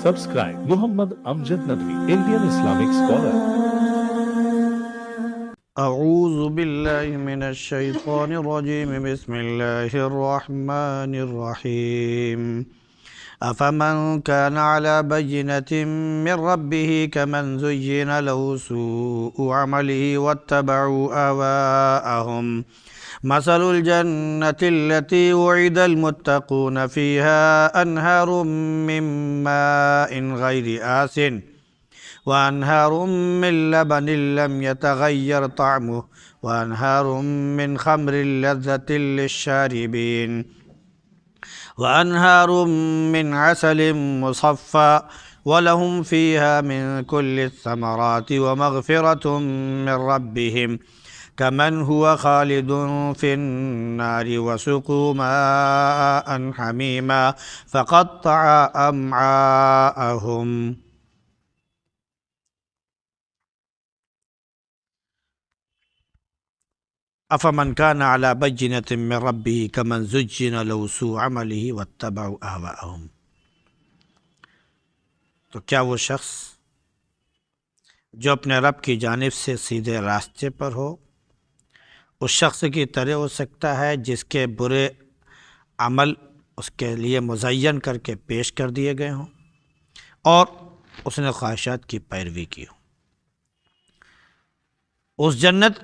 Subscribe Muhammad Amjad Nadwi, Indian Islamic scholar. اعوذ باللہ من الشیطان الرجیم بسم اللہ الرحمن الرحیم افمن كان على بينة من ربه كمن زين له سوء عمله واتبعوا آواءهم مثل الجنة التي وعد المتقون فيها أنهار من ماء غير آسن وأنهار من لبن لم يتغير طعمه وأنهار من خمر لذة للشاربين وأنهار من عسل مصفى ولهم فيها من كل الثمرات ومغفرة من ربهم كمن هو خالد في النار وسقوا ماء حميما فقطع أمعاءهم افمن كان على بينة من ربه كمن زين له سوء عمله واتبعوا اهواءهم۔ تو کیا وہ شخص جو اپنے رب کی جانب سے سیدھے راستے پر ہو اس شخص کی طرح ہو سکتا ہے جس کے برے عمل اس کے لیے مزین کر کے پیش کر دیے گئے ہوں اور اس نے خواہشات کی پیروی کی ہو؟ اس جنت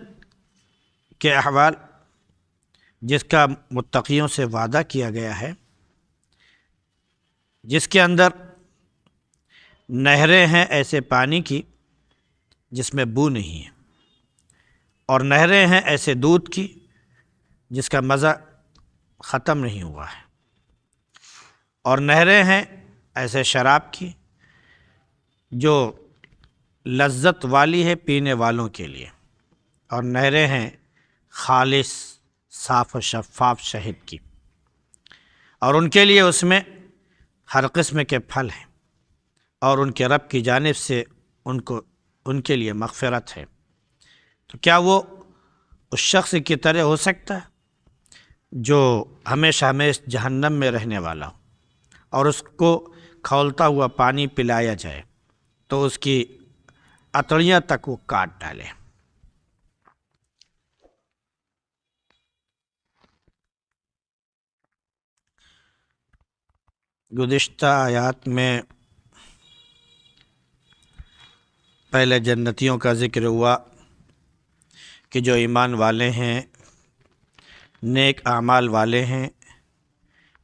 کے احوال جس کا متقیوں سے وعدہ کیا گیا ہے، جس کے اندر نہریں ہیں ایسے پانی کی جس میں بو نہیں ہے، اور نہریں ہیں ایسے دودھ کی جس کا مزہ ختم نہیں ہوا ہے، اور نہریں ہیں ایسے شراب کی جو لذت والی ہے پینے والوں کے لیے، اور نہریں ہیں خالص صاف و شفاف شہد کی، اور ان کے لیے اس میں ہر قسم کے پھل ہیں، اور ان کے رب کی جانب سے ان کے لیے مغفرت ہے۔ تو کیا وہ اس شخص کی طرح ہو سکتا ہے جو ہمیشہ ہمیشہ جہنم میں رہنے والا ہو اور اس کو کھولتا ہوا پانی پلایا جائے تو اس کی اتڑیاں تک وہ کاٹ ڈالے؟ گزشتہ آیات میں پہلے جنتیوں کا ذکر ہوا کہ جو ایمان والے ہیں، نیک اعمال والے ہیں،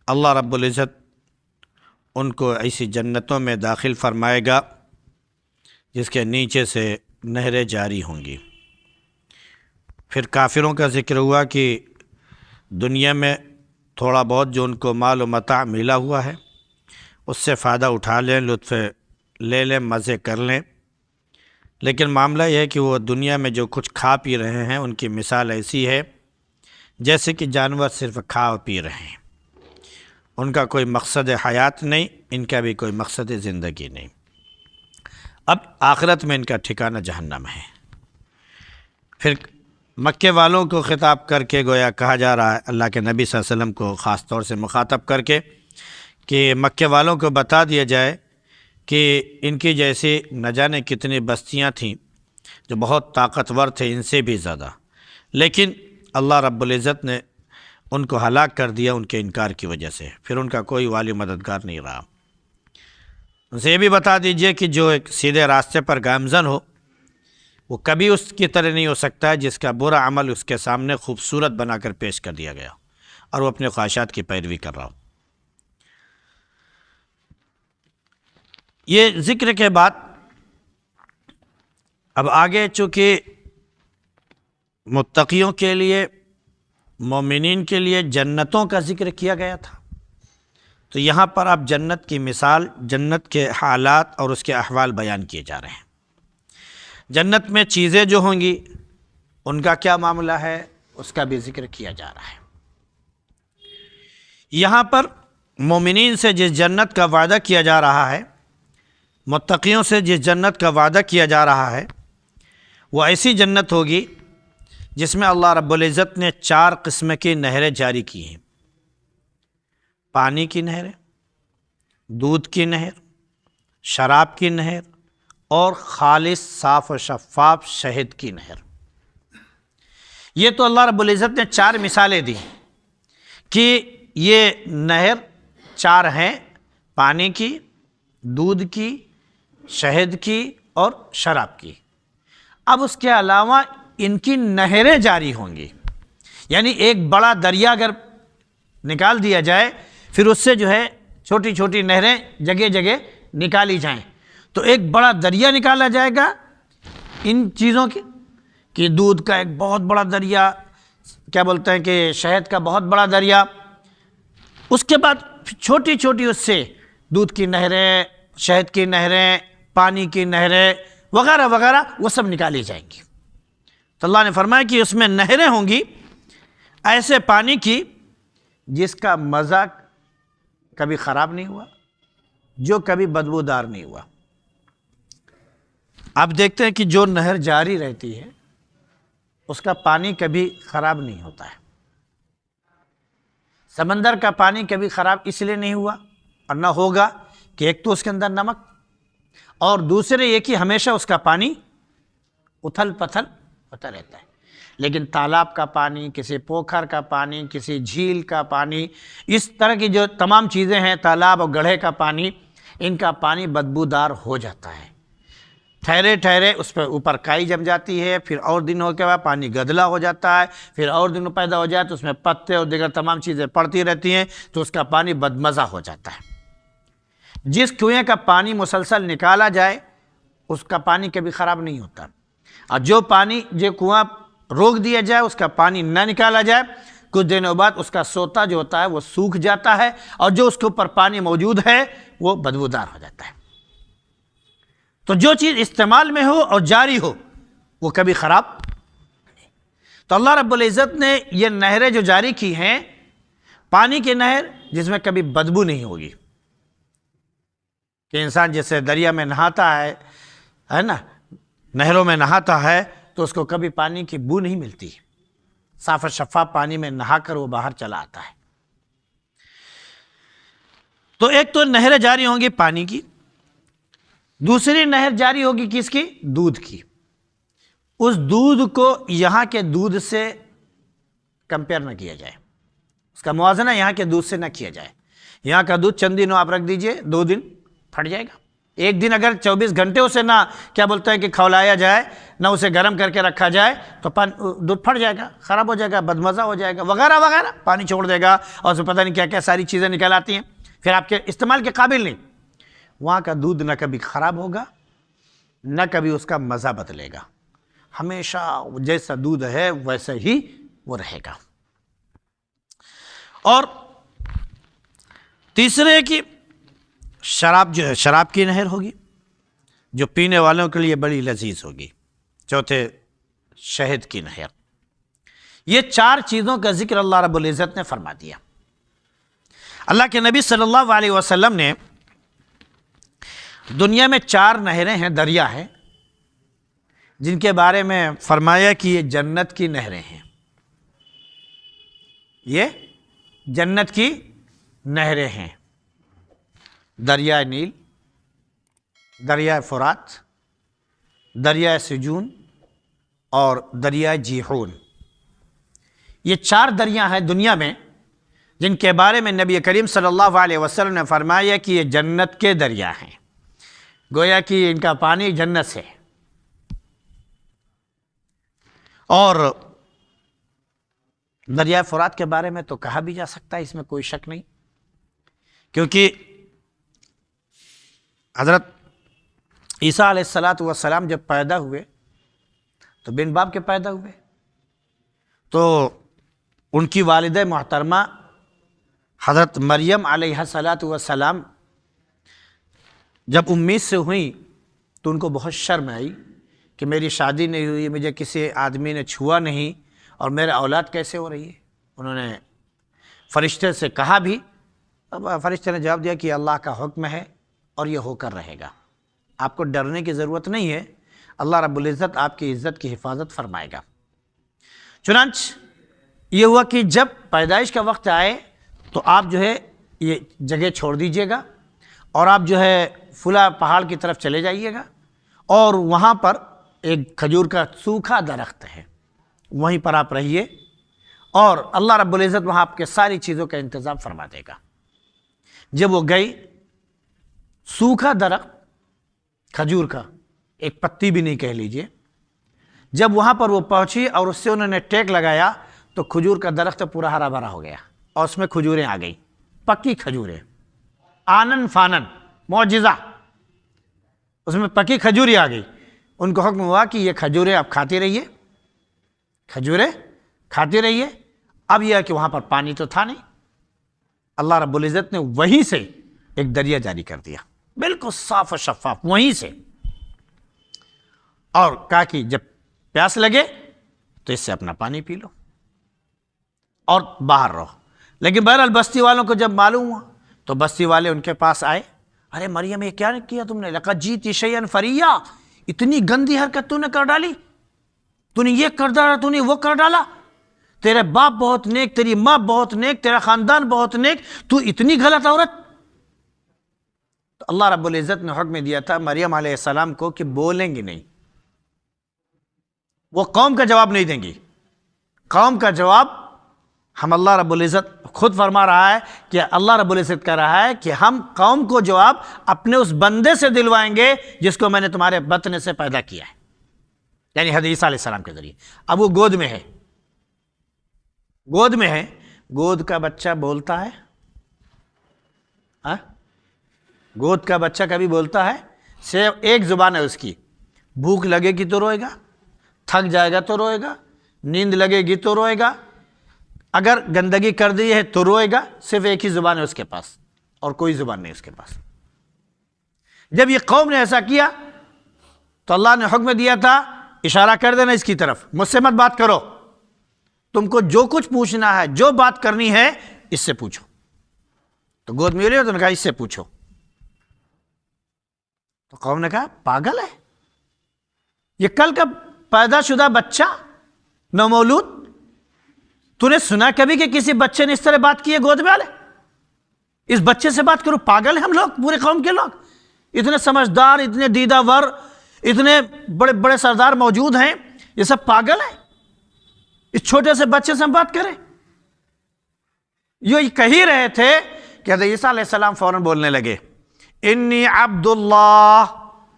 اللہ رب العزت ان کو ایسی جنتوں میں داخل فرمائے گا جس کے نیچے سے نہریں جاری ہوں گی۔ پھر کافروں کا ذکر ہوا کہ دنیا میں تھوڑا بہت جو ان کو مال و متاع ملا ہوا ہے اس سے فائدہ اٹھا لیں، لطف لے لیں، مزے کر لیں، لیکن معاملہ یہ ہے کہ وہ دنیا میں جو کچھ کھا پی رہے ہیں ان کی مثال ایسی ہے جیسے کہ جانور صرف کھا پی رہے ہیں، ان کا کوئی مقصد حیات نہیں، ان کا بھی کوئی مقصد زندگی نہیں۔ اب آخرت میں ان کا ٹھکانہ جہنم ہے۔ پھر مکے والوں کو خطاب کر کے گویا کہا جا رہا ہے، اللہ کے نبی صلی اللہ علیہ وسلم کو خاص طور سے مخاطب کر کے، کہ مکے والوں کو بتا دیا جائے کہ ان کی جیسی نہ جانے کتنی بستیاں تھیں جو بہت طاقتور تھے ان سے بھی زیادہ، لیکن اللہ رب العزت نے ان کو ہلاک کر دیا ان کے انکار کی وجہ سے، پھر ان کا کوئی والی مددگار نہیں رہا۔ ان سے یہ بھی بتا دیجئے کہ جو ایک سیدھے راستے پر گامزن ہو وہ کبھی اس کی طرح نہیں ہو سکتا ہے جس کا برا عمل اس کے سامنے خوبصورت بنا کر پیش کر دیا گیا اور وہ اپنے خواہشات کی پیروی کر رہا ہو۔ یہ ذکر کے بعد اب آگے چونکہ متقیوں کے لیے، مومنین کے لیے جنتوں کا ذکر کیا گیا تھا، تو یہاں پر اب جنت کی مثال، جنت کے حالات اور اس کے احوال بیان کیے جا رہے ہیں۔ جنت میں چیزیں جو ہوں گی ان کا کیا معاملہ ہے اس کا بھی ذکر کیا جا رہا ہے۔ یہاں پر مومنین سے جس جنت کا وعدہ کیا جا رہا ہے، متقیوں سے جس جنت کا وعدہ کیا جا رہا ہے، وہ ایسی جنت ہوگی جس میں اللہ رب العزت نے 4 قسم کی نہریں جاری کی ہیں۔ پانی کی نہریں، دودھ کی نہر، شراب کی نہر اور خالص صاف و شفاف شہد کی نہر۔ یہ تو اللہ رب العزت نے 4 مثالیں دی کہ یہ نہر 4 ہیں، پانی کی، دودھ کی، شہد کی اور شراب کی۔ اب اس کے علاوہ ان کی نہریں جاری ہوں گی، یعنی ایک بڑا دریا اگر نکال دیا جائے، پھر اس سے جو ہے چھوٹی چھوٹی نہریں جگہ جگہ نکالی جائیں، تو ایک بڑا دریا نکالا جائے گا ان چیزوں کی، کہ دودھ کا ایک بہت بڑا دریا، کیا بولتے ہیں کہ شہد کا بہت بڑا دریا، اس کے بعد چھوٹی چھوٹی اس سے دودھ کی نہریں، شہد کی نہریں، پانی کی نہریں وغیرہ وغیرہ وہ سب نکالی جائیں گی۔ تو اللہ نے فرمایا کہ اس میں نہریں ہوں گی ایسے پانی کی جس کا مزہ کبھی خراب نہیں ہوا، جو کبھی بدبودار نہیں ہوا۔ آپ دیکھتے ہیں کہ جو نہر جاری رہتی ہے اس کا پانی کبھی خراب نہیں ہوتا ہے۔ سمندر کا پانی کبھی خراب اس لیے نہیں ہوا اور نہ ہوگا کہ ایک تو اس کے اندر نمک، اور دوسرے یہ کہ ہمیشہ اس کا پانی اتھل پتھل ہوتا رہتا ہے۔ لیکن تالاب کا پانی، کسی پوکھر کا پانی، کسی جھیل کا پانی، اس طرح کی جو تمام چیزیں ہیں، تالاب اور گڑھے کا پانی، ان کا پانی بدبودار ہو جاتا ہے۔ ٹھہرے ٹھہرے اس پہ اوپر کائی جم جاتی ہے، پھر اور دنوں کے بعد پانی گدلا ہو جاتا ہے، پھر اور دنوں پیدا ہو جائے تو اس میں پتے اور دیگر تمام چیزیں پڑتی رہتی ہیں، تو اس کا پانی بدمزہ ہو جاتا ہے۔ جس کنویں کا پانی مسلسل نکالا جائے اس کا پانی کبھی خراب نہیں ہوتا، اور جو پانی جو کنواں روک دیا جائے، اس کا پانی نہ نکالا جائے، کچھ دنوں بعد اس کا سوتا جو ہوتا ہے وہ سوکھ جاتا ہے، اور جو اس کے اوپر پانی موجود ہے وہ بدبودار ہو جاتا ہے۔ تو جو چیز استعمال میں ہو اور جاری ہو وہ کبھی خراب نہیں۔ تو اللہ رب العزت نے یہ نہریں جو جاری کی ہیں، پانی کی نہر جس میں کبھی بدبو نہیں ہوگی، کہ انسان جیسے دریا میں نہاتا ہے نا، نہروں میں نہاتا ہے تو اس کو کبھی پانی کی بو نہیں ملتی، صاف و شفاف پانی میں نہا کر وہ باہر چلا آتا ہے۔ تو ایک تو نہریں جاری ہوں گی پانی کی، دوسری نہر جاری ہوگی کس کی؟ دودھ کی۔ اس دودھ کو یہاں کے دودھ سے کمپیئر نہ کیا جائے، اس کا موازنہ یہاں کے دودھ سے نہ کیا جائے۔ یہاں کا دودھ چند دنوں آپ رکھ دیجئے، 2 دن پھٹ جائے گا۔ ایک دن اگر 24 گھنٹے اسے نہ کیا بولتے ہیں کہ کھولایا جائے، نہ اسے گرم کر کے رکھا جائے تو دودھ پھٹ جائے گا، خراب ہو جائے گا، بدمزہ ہو جائے گا وغیرہ وغیرہ، پانی چھوڑ دے گا، اور اسے پتہ نہیں کیا کیا ساری چیزیں نکل آتی ہیں، پھر آپ کے استعمال کے قابل نہیں۔ وہاں کا دودھ نہ کبھی خراب ہوگا، نہ کبھی اس کا مزہ بدلے گا، ہمیشہ جیسا دودھ ہے ویسا ہی وہ رہے گا۔ اور تیسرے کہ شراب جو ہے، شراب کی نہر ہوگی جو پینے والوں کے لیے بڑی لذیذ ہوگی۔ چوتھے شہد کی نہر۔ یہ 4 چیزوں کا ذکر اللہ رب العزت نے فرما دیا۔ اللہ کے نبی صلی اللہ علیہ وسلم نے دنیا میں 4 نہریں ہیں، دریا ہیں، جن کے بارے میں فرمایا کہ یہ جنت کی نہریں ہیں، یہ جنت کی نہریں ہیں۔ دریائے نیل، دریائے فرات، دریائے سجون اور دریائے جیحون۔ یہ 4 دریا ہیں دنیا میں جن کے بارے میں نبی کریم صلی اللہ علیہ وسلم نے فرمایا کہ یہ جنت کے دریا ہیں، گویا کہ ان کا پانی جنت سے ہے۔ اور دریائے فرات کے بارے میں تو کہا بھی جا سکتا ہے، اس میں کوئی شک نہیں، کیونکہ حضرت عیسیٰ علیہ السلام جب پیدا ہوئے تو بن باپ کے پیدا ہوئے، تو ان کی والدہ محترمہ حضرت مریم علیہ السلام جب امید سے ہوئیں تو ان کو بہت شرم آئی کہ میری شادی نہیں ہوئی، مجھے کسی آدمی نے چھوا نہیں، اور میرے اولاد کیسے ہو رہی ہے۔ انہوں نے فرشتے سے کہا بھی، اب فرشتے نے جواب دیا کہ اللہ کا حکم ہے اور یہ ہو کر رہے گا، آپ کو ڈرنے کی ضرورت نہیں ہے، اللہ رب العزت آپ کی عزت کی حفاظت فرمائے گا۔ چنانچہ یہ ہوا کہ جب پیدائش کا وقت آئے تو آپ جو ہے یہ جگہ چھوڑ دیجئے گا، اور آپ جو ہے فلاں پہاڑ کی طرف چلے جائیے گا اور وہاں پر ایک کھجور کا سوکھا درخت ہے، وہیں پر آپ رہیے اور اللہ رب العزت وہاں آپ کے ساری چیزوں کا انتظام فرما دے گا۔ جب وہ گئی، سوکھا درخت کھجور کا، ایک پتی بھی نہیں کہہ لیجئے، جب وہاں پر وہ پہنچی اور اس سے انہوں نے ٹیک لگایا تو کھجور کا درخت پورا ہرا بھرا ہو گیا اور اس میں کھجوریں آ گئی، پکی کھجوریں، آنن فانن، معجزہ، اس میں پکی کھجوری آ گئی۔ ان کو حکم ہوا کہ یہ کھجوریں آپ کھاتے رہیے، کھجوریں کھاتے رہیے۔ اب یہ ہے کہ وہاں پر پانی تو تھا نہیں، اللہ رب العزت نے وہیں سے ایک دریا جاری کر دیا، بالکل صاف و شفاف وہیں سے، اور کہا کہ جب پیاس لگے تو اس سے اپنا پانی پی لو اور باہر رہو۔ لیکن بہرحال بستی والوں کو جب معلوم ہوا تو بستی والے ان کے پاس آئے، ارے مریم یہ کیا کیا تم نے؟ لقد جیتی شیئا فریا، اتنی گندی حرکت تو نے کر ڈالی، تو نے یہ کر ڈالا، تو نے وہ کر ڈالا، تیرے باپ بہت نیک، تیری ماں بہت نیک، تیرا خاندان بہت نیک، تو اتنی غلط عورت۔ تو اللہ رب العزت نے حکم دیا تھا مریم علیہ السلام کو کہ بولیں گی نہیں، وہ قوم کا جواب نہیں دیں گی۔ قوم کا جواب ہم اللہ رب العزت خود فرما رہا ہے کہ اللہ رب العزت کہہ رہا ہے کہ ہم قوم کو جواب اپنے اس بندے سے دلوائیں گے جس کو میں نے تمہارے بطن سے پیدا کیا ہے، یعنی حضرت عیسیٰ علیہ السلام کے ذریعے۔ اب وہ گود میں ہے، گود میں ہے، گود کا بچہ بولتا ہے؟ گود کا بچہ کبھی بولتا ہے؟ صرف ایک زبان ہے اس کی، بھوک لگے گی تو روئے گا، تھک جائے گا تو روئے گا، نیند لگے گی تو روئے گا، اگر گندگی کر دی ہے تو روئے گا، صرف ایک ہی زبان ہے اس کے پاس اور کوئی زبان نہیں اس کے پاس۔ جب یہ قوم نے ایسا کیا تو اللہ نے حکم دیا تھا اشارہ کر دینا اس کی طرف، مجھ سے مت بات کرو، تم کو جو کچھ پوچھنا ہے، جو بات کرنی ہے اس سے پوچھو۔ تو گود میں لے تو نے کہا اس سے پوچھو، تو قوم نے کہا پاگل ہے یہ، کل کا پیدا شدہ بچہ نومولود، تو نے سنا کبھی کہ کسی بچے نے اس طرح بات کی ہے گود میں والے؟ اس بچے سے بات کرو، پاگل ہیں ہم لوگ، پورے قوم کے لوگ اتنے سمجھدار، اتنے دیدہ ور، اتنے بڑے بڑے سردار موجود ہیں، یہ سب پاگل ہیں، اس چھوٹے سے بچے سے ہم بات کریں؟ یہ کہہ ہی رہے تھے کہ حضرت عیسیٰ علیہ السلام فوراً بولنے لگے، انی عبد اللہ،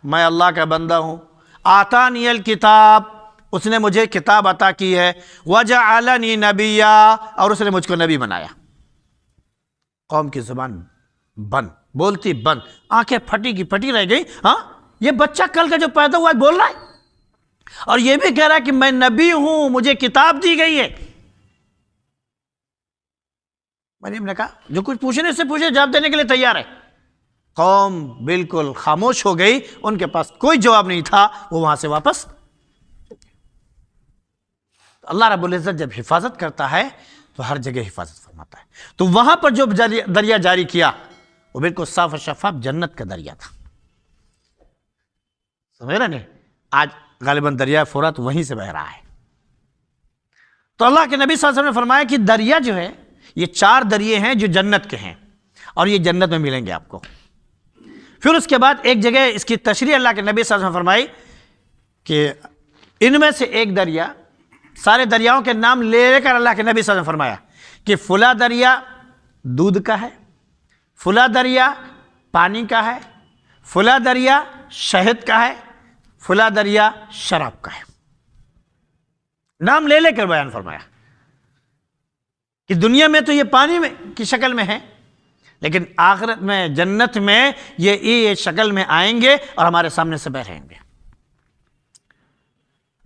میں اللہ کا بندہ ہوں، آتانی الکتاب، اس نے مجھے کتاب عطا کی ہے، وجعلنی نبیا، اور اس نے مجھ کو نبی بنایا۔ قوم کی زبان بند، بولتی بند، آنکھیں پھٹی کی پھٹی رہ گئی۔ ہاں یہ بچہ کل کا جو پیدا ہوا ہے بول رہا ہے اور یہ بھی کہہ رہا ہے کہ میں نبی ہوں، مجھے کتاب دی گئی ہے۔ مریم نے کہا جو کچھ پوچھنے سے پوچھے، جواب دینے کے لیے تیار ہے۔ قوم بالکل خاموش ہو گئی، ان کے پاس کوئی جواب نہیں تھا، وہ وہاں سے واپس۔ اللہ رب العزت جب حفاظت کرتا ہے تو ہر جگہ حفاظت فرماتا ہے۔ تو وہاں پر جو دریا جاری کیا وہ بالکل صاف و شفاف جنت کا دریا تھا، سمجھ رہے نہیں؟ آج غالباً دریا فرات وہیں سے بہ رہا ہے۔ تو اللہ کے نبی صلی اللہ علیہ وسلم نے فرمایا کہ دریا جو ہے، یہ 4 دریے ہیں جو جنت کے ہیں اور یہ جنت میں ملیں گے آپ کو۔ پھر اس کے بعد ایک جگہ اس کی تشریح اللہ کے نبی صلی اللہ علیہ وسلم نے فرمائی کہ ان میں سے ایک دریا، سارے دریاؤں کے نام لے کر اللہ کے نبی صلی اللہ علیہ وسلم نے فرمایا کہ فلاں دریا دودھ کا ہے، فلاں دریا پانی کا ہے، فلاں دریا شہد کا ہے، فلاں دریا شراب کا ہے، نام لے لے کر بیان فرمایا کہ دنیا میں تو یہ پانی میں کی شکل میں ہے، لیکن آخرت میں جنت میں یہ شکل میں آئیں گے اور ہمارے سامنے سے بہ رہیں گے۔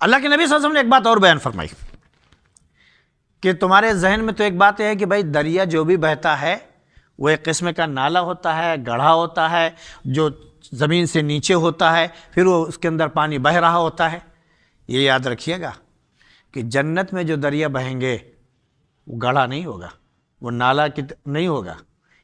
اللہ کے نبی صلی اللہ علیہ وسلم نے ایک بات اور بیان فرمائی کہ تمہارے ذہن میں تو ایک بات ہے کہ بھائی دریا جو بھی بہتا ہے وہ ایک قسم کا نالا ہوتا ہے، گڑھا ہوتا ہے جو زمین سے نیچے ہوتا ہے، پھر وہ اس کے اندر پانی بہہ رہا ہوتا ہے۔ یہ یاد رکھیے گا کہ جنت میں جو دریا بہیں گے وہ گڑھا نہیں ہوگا، وہ نالا نہیں ہوگا۔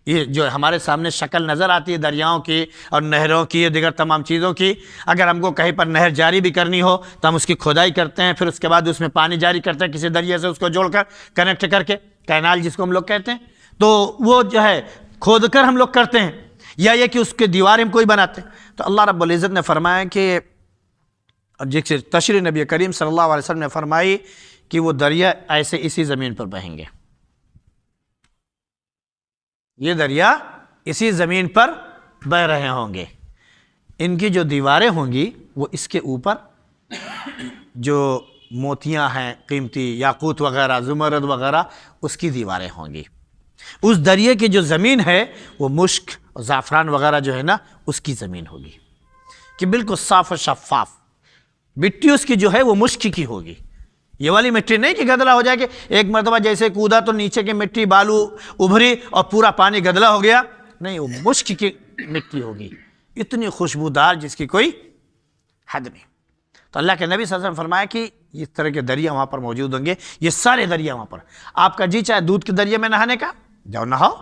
یہ جو ہمارے سامنے شکل نظر آتی ہے دریاؤں کی اور نہروں کی اور دیگر تمام چیزوں کی، اگر ہم کو کہیں پر نہر جاری بھی کرنی ہو تو ہم اس کی کھدائی کرتے ہیں، پھر اس کے بعد اس میں پانی جاری کرتے ہیں کسی دریا سے، اس کو جوڑ کر کنیکٹ کر کے، کینال جس کو ہم لوگ کہتے ہیں، تو وہ جو ہے کھود کر ہم لوگ کرتے ہیں۔ یا یہ کہ اس کے دیوار ہم کوئی بناتے ہیں. تو اللہ رب العزت نے فرمایا کہ جیسے تشریح نبی کریم صلی اللہ علیہ وسلم نے فرمائی کہ وہ دریا ایسے اسی زمین پر بہیں گے. یہ دریا اسی زمین پر بہ رہے ہوں گے. ان کی جو دیواریں ہوں گی وہ اس کے اوپر جو موتیاں ہیں قیمتی یاقوت وغیرہ زمرد وغیرہ اس کی دیواریں ہوں گی. اس دریا کی جو زمین ہے وہ مشک اور زعفران وغیرہ جو ہے نا اس کی زمین ہوگی کہ بالکل صاف و شفاف. مٹی اس کی جو ہے وہ مشک کی ہوگی. یہ والی مٹی نہیں کہ گدلا ہو جائے کہ ایک مرتبہ جیسے کودا تو نیچے کی مٹی بالو ابھری اور پورا پانی گدلا ہو گیا. نہیں، وہ مشک کی مٹی ہوگی اتنی خوشبودار جس کی کوئی حد نہیں. تو اللہ کے نبی صلی اللہ علیہ وسلم فرمایا کہ اس طرح کے دریا وہاں پر موجود ہوں گے. یہ سارے دریا وہاں پر. آپ کا جی چاہے دودھ کے دریا میں نہانے کا جاؤ نہاؤ،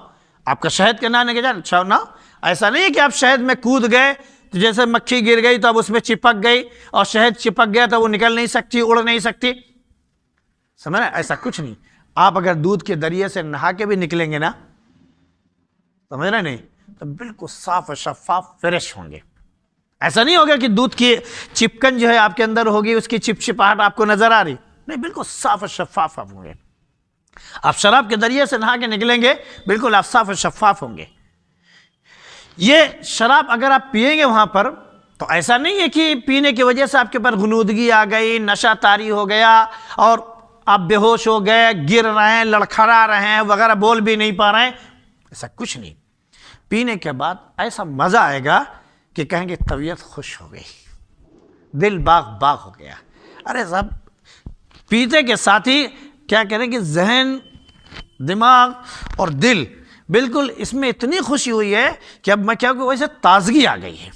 آپ کا شہد کے نہانے کا جاؤ نہاؤ. ایسا نہیں ہے کہ آپ شہد میں کود گئے تو جیسے مکھی گر گئی تو اب اس میں چپک گئی اور شہد چپک گیا تو وہ نکل نہیں سکتی، اڑ نہیں سکتی. سمجھ رہے؟ ایسا کچھ نہیں. آپ اگر دودھ کے دریا سے نہا کے بھی نکلیں گے نا، سمجھ رہے نہیں، تو بالکل صاف و شفاف فریش ہوں گے. ایسا نہیں ہوگا کہ دودھ کی چپکن جو ہے آپ کے اندر ہوگی، اس کی چپچپاہٹ آپ کو نظر آ رہی. نہیں، بالکل صاف و شفاف آپ ہوں گے. آپ شراب کے دریا سے نہا کے نکلیں گے بالکل آپ صاف و شفاف ہوں گے. یہ شراب اگر آپ پیئیں گے وہاں پر تو ایسا نہیں ہے کہ پینے کی وجہ سے آپ کے پر غنودگی آ گئی، نشہ طاری ہو گیا اور آپ بے ہوش ہو گئے، گر رہے ہیں، لڑکھڑا رہے ہیں وغیرہ، بول بھی نہیں پا رہے ہیں. ایسا کچھ نہیں. پینے کے بعد ایسا مزہ آئے گا کہ کہیں گے طبیعت خوش ہو گئی، دل باغ باغ ہو گیا. ارے صاحب پیتے کے ساتھ ہی کیا کریں کہ ذہن، دماغ اور دل بالکل اس میں اتنی خوشی ہوئی ہے کہ اب میں کیا کہ ویسے تازگی آ گئی ہے.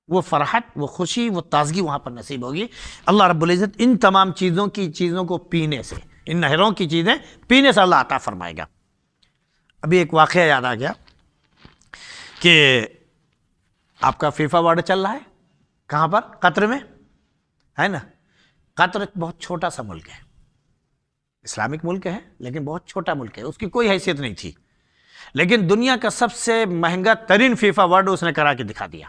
وہ فرحت، وہ خوشی، وہ تازگی وہاں پر نصیب ہوگی. اللہ رب العزت ان تمام چیزوں کو پینے سے، ان نہروں کی چیزیں پینے سے اللہ عطا فرمائے گا. ابھی ایک واقعہ یاد آ گیا کہ آپ کا فیفا ورلڈ چل رہا ہے کہاں پر؟ قطر میں ہے نا. قطر بہت چھوٹا سا ملک ہے، اسلامک ملک ہے لیکن بہت چھوٹا ملک ہے، اس کی کوئی حیثیت نہیں تھی. لیکن دنیا کا سب سے مہنگا ترین فیفا ورلڈ اس نے کرا کے دکھا دیا.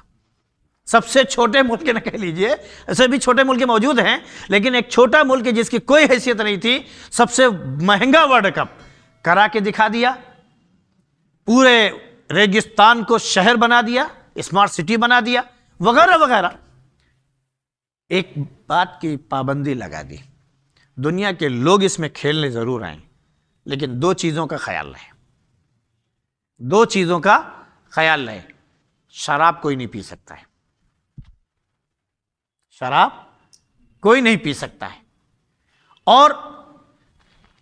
سب سے چھوٹے ملک نہ کہہ لیجئے، ایسے بھی چھوٹے ملک موجود ہیں لیکن ایک چھوٹا ملک جس کی کوئی حیثیت نہیں تھی سب سے مہنگا ورلڈ کپ کرا کے دکھا دیا. پورے ریگستان کو شہر بنا دیا، اسمارٹ سٹی بنا دیا وغیرہ وغیرہ. ایک بات کی پابندی لگا دی، دنیا کے لوگ اس میں کھیلنے ضرور آئیں لیکن دو چیزوں کا خیال رہے. دو چیزوں کا خیال رہے. شراب کوئی نہیں پی سکتا ہے، شراب کوئی نہیں پی سکتا ہے. اور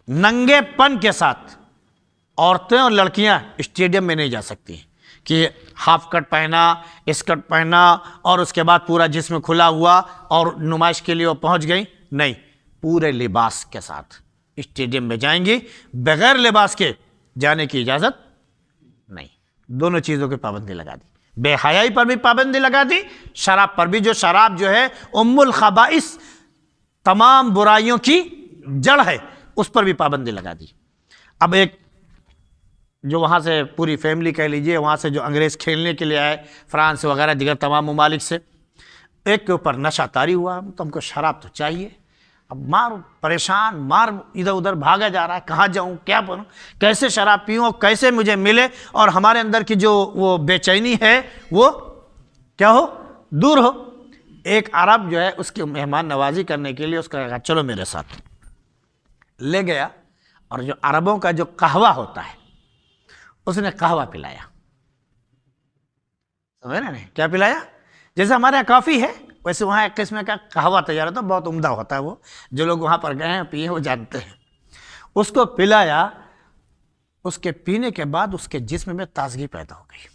ننگے پن کے ساتھ عورتیں اور لڑکیاں اسٹیڈیم میں نہیں جا سکتی کہ ہاف کٹ پہنا، اسکرٹ پہنا اور اس کے بعد پورا جسم کھلا ہوا اور نمائش کے لیے وہ پہنچ گئی. نہیں، پورے لباس کے ساتھ اسٹیڈیم میں جائیں گی. بغیر لباس کے جانے کی اجازت نہیں. دونوں چیزوں کی پابندی لگا دی. بے حیائی پر بھی پابندی لگا دی، شراب پر بھی. جو شراب جو ہے ام الخبائث، تمام برائیوں کی جڑ ہے، اس پر بھی پابندی لگا دی. اب ایک جو وہاں سے پوری فیملی کہہ لیجئے، وہاں سے جو انگریز کھیلنے کے لیے آئے فرانس وغیرہ دیگر تمام ممالک سے، ایک کے اوپر نشہ طاری ہوا تو ہم کو شراب تو چاہیے. اب مار پریشان، مار ادھر ادھر بھاگا جا رہا ہے، کہاں جاؤں، کیا بنوں، کیسے شراب پیوں، کیسے مجھے ملے اور ہمارے اندر کی جو وہ بے چینی ہے وہ کیا ہو، دور ہو. ایک عرب جو ہے اس کی مہمان نوازی کرنے کے لیے اس کا کہا چلو میرے ساتھ لے گیا. اور جو عربوں کا جو قہوہ ہوتا ہے اس نے قہوہ پلایا. سمجھ رہے ہیں کیا پلایا؟ جیسے ہمارے یہاں کافی ہے ویسے وہاں ایک قسم کا قہوہ تیار ہوتا ہے، بہت عمدہ ہوتا ہے. وہ جو لوگ وہاں پر گئے ہیں پیے وہ جانتے ہیں. اس کو پلایا. اس کے پینے کے بعد اس کے جسم میں تازگی پیدا ہو گئی.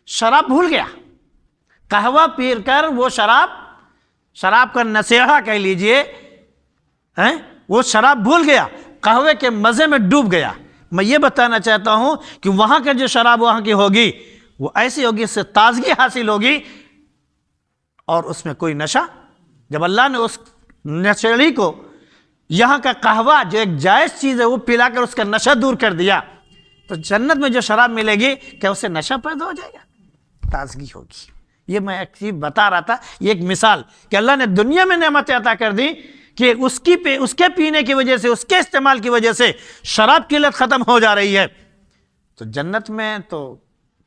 شراب بھول گیا. قہوہ پی کر وہ شراب کا نصیحہ کہہ لیجئے، وہ شراب بھول گیا، قہوے کے مزے میں ڈوب گیا. میں یہ بتانا چاہتا ہوں کہ وہاں کا جو شراب وہاں کی ہوگی وہ ایسی ہوگی، اس سے تازگی حاصل ہوگی اور اس میں کوئی نشہ. جب اللہ نے اس نشیڑی کو یہاں کا قہوہ جو ایک جائز چیز ہے وہ پلا کر اس کا نشہ دور کر دیا تو جنت میں جو شراب ملے گی کیا اس سے نشہ پیدا ہو جائے گا؟ تازگی ہوگی۔ یہ میں ایک چیز بتا رہا تھا، یہ ایک مثال کہ اللہ نے دنیا میں نعمتیں عطا کر دی کہ اس کے پینے کی وجہ سے، اس کے استعمال کی وجہ سے شراب کی لت ختم ہو جا رہی ہے۔ تو جنت میں تو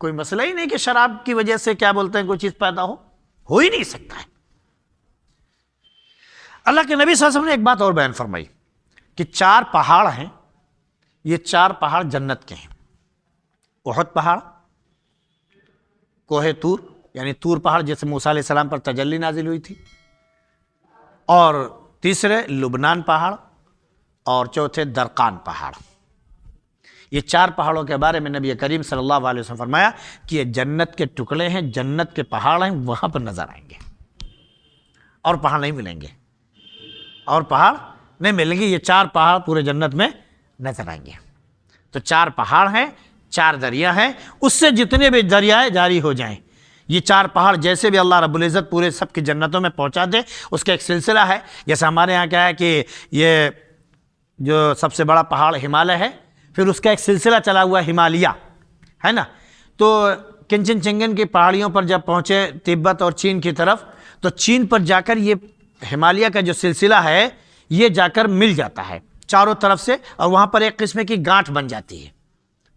کوئی مسئلہ ہی نہیں کہ شراب کی وجہ سے کیا بولتے ہیں کوئی چیز پیدا ہو ہی نہیں سکتا ہے۔ اللہ کے نبی صلی اللہ علیہ وسلم نے ایک بات اور بیان فرمائی کہ 4 پہاڑ ہیں، یہ 4 پہاڑ جنت کے ہیں۔ احد پہاڑ، کوہ طور یعنی طور پہاڑ جیسے موسیٰ علیہ السلام پر تجلی نازل ہوئی تھی، اور تیسرے لبنان پہاڑ، اور چوتھے درقان پہاڑ۔ یہ 4 پہاڑوں کے بارے میں نبی کریم صلی اللہ علیہ وسلم فرمایا کہ یہ جنت کے ٹکڑے ہیں، جنت کے پہاڑ ہیں، وہاں پر نظر آئیں گے، اور پہاڑ نہیں ملیں گے، اور پہاڑ نہیں ملیں گے، یہ 4 پہاڑ پورے جنت میں نظر آئیں گے۔ تو 4 پہاڑ ہیں، 4 دریا ہیں، اس سے جتنے بھی دریائے جاری ہو جائیں، یہ 4 پہاڑ جیسے بھی اللہ رب العزت پورے سب کی جنتوں میں پہنچا دے، اس کا ایک سلسلہ ہے۔ جیسے ہمارے ہاں کیا ہے کہ یہ جو سب سے بڑا پہاڑ ہمالیہ ہے، پھر اس کا ایک سلسلہ چلا ہوا ہمالیہ ہے نا۔ تو کنچن چنگن کی پہاڑیوں پر جب پہنچے تبت اور چین کی طرف، تو چین پر جا کر یہ ہمالیہ کا جو سلسلہ ہے یہ جا کر مل جاتا ہے چاروں طرف سے، اور وہاں پر ایک قسم کی گانٹھ بن جاتی ہے۔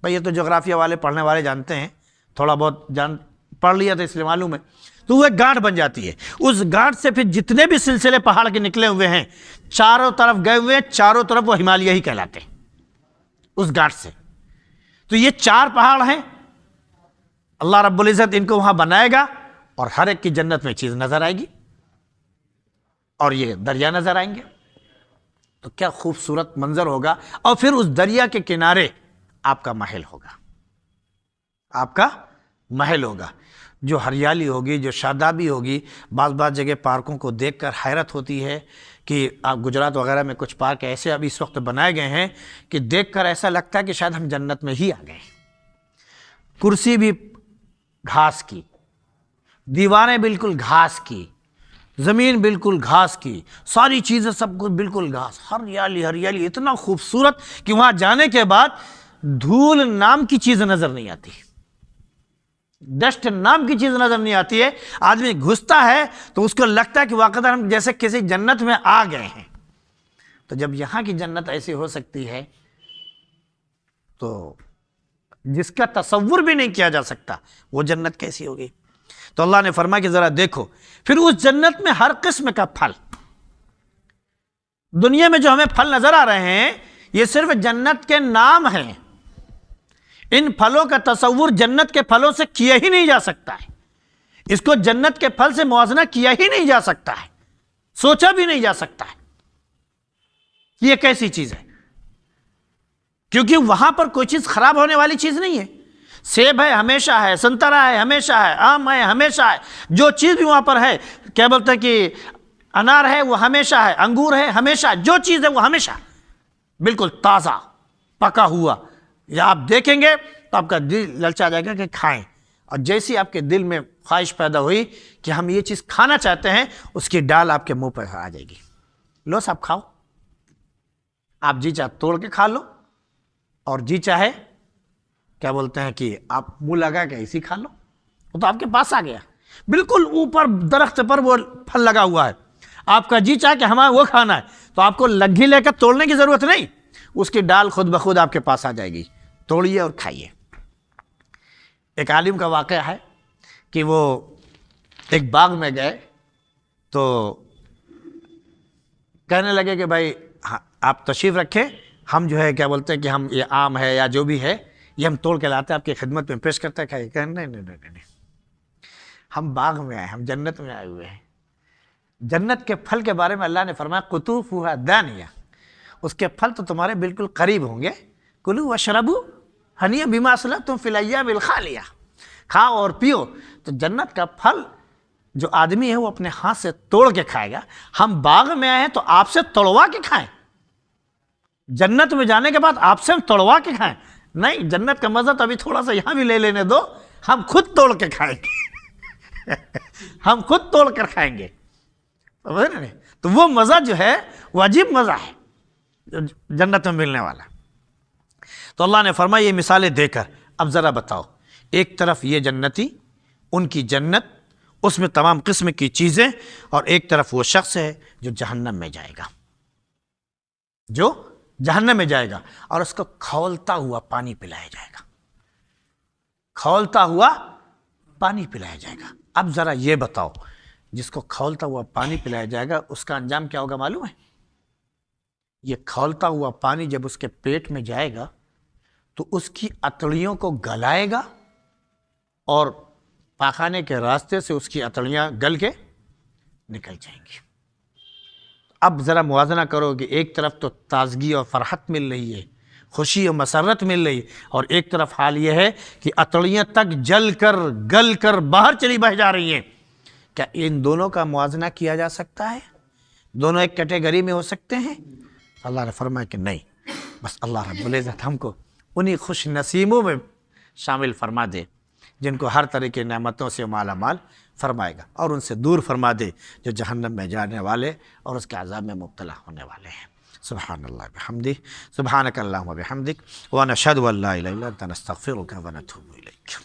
بھائی یہ تو جغرافیہ والے پڑھنے والے جانتے ہیں، تھوڑا بہت پڑھ لیا تھا اس لیے معلوم ہے۔ تو وہ ایک گانٹھ بن جاتی ہے، اس گانٹھ سے پھر جتنے بھی سلسلے پہاڑ کے نکلے ہوئے ہیں چاروں طرف گئے ہوئے ہیں، چاروں طرف وہ ہمالیہ ہی کہلاتے ہیں اس گانٹھ سے۔ تو یہ 4 پہاڑ ہیں، اللہ رب العزت ان کو وہاں بنائے گا، اور ہر ایک کی جنت میں چیز نظر آئے گی، اور یہ دریا نظر آئیں گے۔ تو کیا خوبصورت منظر ہوگا، اور پھر اس دریا کے کنارے آپ کا محل ہوگا، آپ کا محل ہوگا، جو ہریالی ہوگی، جو شادابی ہوگی۔ بعض جگہ پارکوں کو دیکھ کر حیرت ہوتی ہے کہ آپ گجرات وغیرہ میں کچھ پارک ایسے اب اس وقت بنائے گئے ہیں کہ دیکھ کر ایسا لگتا ہے کہ شاید ہم جنت میں ہی آ گئے۔ کرسی بھی گھاس کی، دیواریں بالکل گھاس کی، زمین بالکل گھاس کی، ساری چیزیں سب کچھ بالکل گھاس، ہریالی ہریالی، اتنا خوبصورت کہ وہاں جانے کے بعد دھول نام کی چیز نظر نہیں آتی، ڈسٹ نام کی چیز نظر نہیں آتی ہے۔ آدمی گھستا ہے تو اس کو لگتا ہے کہ واقعی ہم جیسے کسی جنت میں آ گئے ہیں۔ تو جب یہاں کی جنت ایسی ہو سکتی ہے تو جس کا تصور بھی نہیں کیا جا سکتا وہ جنت کیسی ہوگی۔ تو اللہ نے فرمایا کہ ذرا دیکھو، پھر اس جنت میں ہر قسم کا پھل، دنیا میں جو ہمیں پھل نظر آ رہے ہیں یہ صرف جنت کے نام ہیں، ان پھلوں کا تصور جنت کے پھلوں سے کیا ہی نہیں جا سکتا ہے، اس کو جنت کے پھل سے موازنہ کیا ہی نہیں جا سکتا ہے، سوچا بھی نہیں جا سکتا ہے کہ یہ کیسی چیز ہے، کیونکہ وہاں پر کوئی چیز خراب ہونے والی چیز نہیں ہے۔ سیب ہے ہمیشہ ہے، سنترا ہے ہمیشہ ہے، آم ہے ہمیشہ ہے، جو چیز بھی وہاں پر ہے، کیا بولتے ہیں کہ انار ہے وہ ہمیشہ ہے، انگور ہے ہمیشہ، جو چیز ہے وہ ہمیشہ بالکل تازہ پکا ہوا، یا آپ دیکھیں گے تو آپ کا دل للچا جائے گا کہ کھائیں، اور جیسی آپ کے دل میں خواہش پیدا ہوئی کہ ہم یہ چیز کھانا چاہتے ہیں، اس کی ڈال آپ کے منہ پر آ جائے گی، لو صاحب کھاؤ، آپ جی چاہے توڑ کے کھا لو، اور جی چاہے کیا بولتے ہیں کہ آپ منہ لگا کے ایسی کھا لو، وہ تو آپ کے پاس آ گیا، بالکل اوپر درخت پر وہ پھل لگا ہوا ہے، آپ کا جی چاہے کہ ہمیں وہ کھانا ہے تو آپ کو لگھی لے کر توڑنے کی ضرورت نہیں، اس کی ڈال خود بخود آپ کے پاس آ جائے گی، توڑیے اور کھائیے۔ ایک عالم کا واقعہ ہے کہ وہ ایک باغ میں گئے تو کہنے لگے کہ بھائی آپ تشریف رکھیں، ہم جو ہے کیا بولتے ہیں کہ ہم یہ آم ہے یا جو بھی ہے یہ ہم توڑ کے لاتے ہیں آپ کی خدمت میں پیش کرتے ہیں، کھائیے۔ کہ نہیں، ہم باغ میں آئے، ہم جنت میں آئے ہوئے ہیں۔ جنت کے پھل کے بارے میں اللہ نے فرمایا قطوفها دانیہ، اس کے پھل تو تمہارے بالکل قریب ہوں گے، کلوا واشربوا ہنیئا بما اسلفتم فی الایام الخالیہ، کھاؤ اور پیو۔ تو جنت کا پھل جو آدمی ہے وہ اپنے ہاتھ سے توڑ کے کھائے گا، ہم باغ میں آئے ہیں تو آپ سے توڑوا کے کھائیں، جنت میں جانے کے بعد آپ سے ہم توڑوا کے کھائیں؟ نہیں، جنت کا مزہ تو ابھی تھوڑا سا یہاں بھی لے لینے دو، ہم خود توڑ کے کھائیں گے ہم خود توڑ کر کھائیں گے۔ تو وہ مزہ جو ہے وہ عجیب مزہ ہے جو جنت میں ملنے والا۔ تو اللہ نے فرمایا یہ مثالیں دے کر اب ذرا بتاؤ، ایک طرف یہ جنتی، ان کی جنت، اس میں تمام قسم کی چیزیں، اور ایک طرف وہ شخص ہے جو جہنم میں جائے گا، جو جہنم میں جائے گا، اور اس کو کھولتا ہوا پانی پلایا جائے گا، کھولتا ہوا پانی پلایا جائے گا۔ اب ذرا یہ بتاؤ، جس کو کھولتا ہوا پانی پلایا جائے گا اس کا انجام کیا ہوگا معلوم ہے؟ یہ کھولتا ہوا پانی جب اس کے پیٹ میں جائے گا تو اس کی اتڑیوں کو گلائے گا، اور پاخانے کے راستے سے اس کی اتڑیاں گل کے نکل جائیں گی۔ اب ذرا موازنہ کرو کہ ایک طرف تو تازگی اور فرحت مل رہی ہے، خوشی اور مسرت مل رہی، اور ایک طرف حال یہ ہے کہ اتڑیاں تک جل کر گل کر باہر چلی بہ جا رہی ہیں۔ کیا ان دونوں کا موازنہ کیا جا سکتا ہے؟ دونوں ایک کیٹیگری میں ہو سکتے ہیں؟ اللہ نے فرمایا کہ نہیں، بس اللہ رب العزت ہم کو انہی خوش نصیبوں میں شامل فرما دے جن کو ہر طرح کی نعمتوں سے مالا مال فرمائے گا، اور ان سے دور فرما دے جو جہنم میں جانے والے اور اس کے عذاب میں مبتلا ہونے والے ہیں۔ سبحان اللہ بحمدہ، سبحانک اللہم وبحمدک، ونشہد ان لا الہ الا انت نستغفرک ونتوب الیک۔